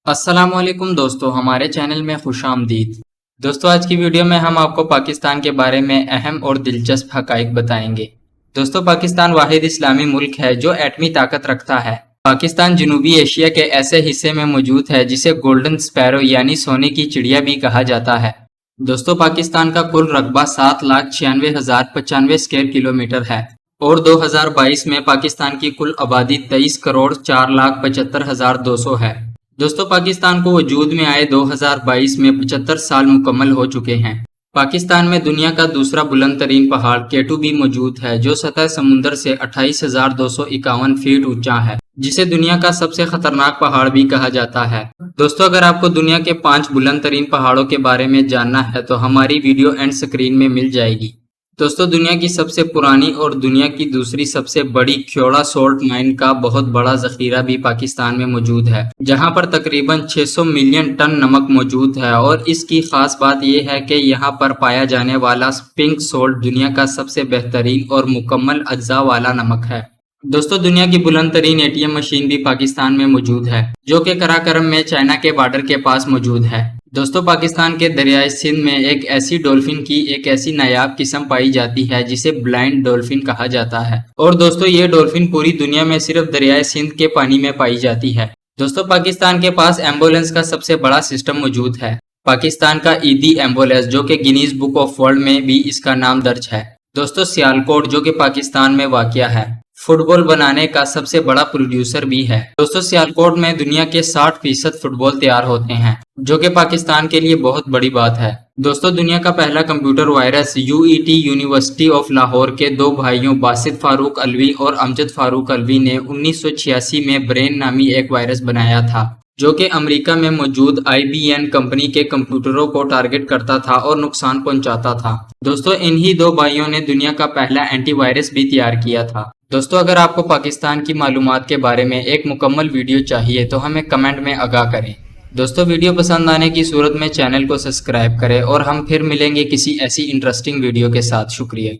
अस्सलाम वालेकुम दोस्तों, हमारे चैनल में खुश आमदीद। दोस्तों, आज की वीडियो में हम आपको पाकिस्तान के बारे में अहम और दिलचस्प हकाइक बताएंगे। दोस्तों, पाकिस्तान वाहिद इस्लामी मुल्क है जो एटमी ताकत रखता है। पाकिस्तान जनूबी एशिया के ऐसे हिस्से में मौजूद है जिसे गोल्डन स्पैरो यानी सोने की चिड़िया भी कहा जाता है। दोस्तों, पाकिस्तान का कुल रकबा 7,96,095 स्क्वायर किलोमीटर है और 2022 में पाकिस्तान की कुल आबादी 23,04,75,200 है। दोस्तों, पाकिस्तान को वजूद में आए 2022 में 75 साल मुकम्मल हो चुके हैं। पाकिस्तान में दुनिया का दूसरा बुलंद तरीन पहाड़ केटू भी मौजूद है जो सतह समुंदर से 28,251 फीट ऊंचा है, जिसे दुनिया का सबसे खतरनाक पहाड़ भी कहा जाता है। दोस्तों, अगर आपको दुनिया के 5 बुलंद तरीन पहाड़ों के बारे में जानना है तो हमारी वीडियो एंड स्क्रीन में मिल जाएगी। दोस्तों, दुनिया की सबसे पुरानी और दुनिया की दूसरी सबसे बड़ी ख्योड़ा सोल्ट माइन का बहुत बड़ा जखीरा भी पाकिस्तान में मौजूद है, जहां पर तकरीबन 600 मिलियन टन नमक मौजूद है। और इसकी खास बात यह है कि यहां पर पाया जाने वाला पिंक सोल्ट दुनिया का सबसे बेहतरीन और मुकम्मल अज्जा वाला नमक है। दोस्तों, दुनिया की बुलंद तरीन ATM मशीन भी पाकिस्तान में मौजूद है जो कि कराकरम में चाइना के बॉर्डर के पास मौजूद है। दोस्तों, पाकिस्तान के दरियाए सिंध में एक ऐसी डॉल्फिन की एक ऐसी नायाब किस्म पाई जाती है जिसे ब्लाइंड डॉल्फिन कहा जाता है। और दोस्तों, ये डॉल्फिन पूरी दुनिया में सिर्फ दरियाए सिंध के पानी में पाई जाती है। दोस्तों, पाकिस्तान के पास एम्बुलेंस का सबसे बड़ा सिस्टम मौजूद है। पाकिस्तान का ईदी एम्बुलेंस जो कि गिनीज बुक ऑफ वर्ल्ड में भी इसका नाम दर्ज है। दोस्तों, सियालकोट जो कि पाकिस्तान में वाक़या है, फुटबॉल बनाने का सबसे बड़ा प्रोड्यूसर भी है। दोस्तों, सियालकोट में दुनिया के 60% फुटबॉल तैयार होते हैं, जो कि पाकिस्तान के लिए बहुत बड़ी बात है। दोस्तों, दुनिया का पहला computer virus UET university of Lahore के 2 भाइयों बासित फारूक अलवी और अमजद फारूक अलवी ने 1986 में ब्रेन नामी एक वायरस बनाया था, जो कि अमेरिका में मौजूद IBM कंपनी के कंप्यूटरों को टारगेट करता था और नुकसान पहुंचाता था। दोस्तों, इन्हीं 2 भाइयों ने दुनिया का पहला एंटीवायरस भी तैयार किया था। दोस्तों, अगर आपको पाकिस्तान की मालूमात के बारे में एक मुकम्मल वीडियो चाहिए तो हमें कमेंट में आगाह करें। दोस्तों, वीडियो पसंद आने की सूरत में चैनल को सब्सक्राइब करें और हम फिर मिलेंगे किसी ऐसी इंटरेस्टिंग वीडियो के साथ। शुक्रिया।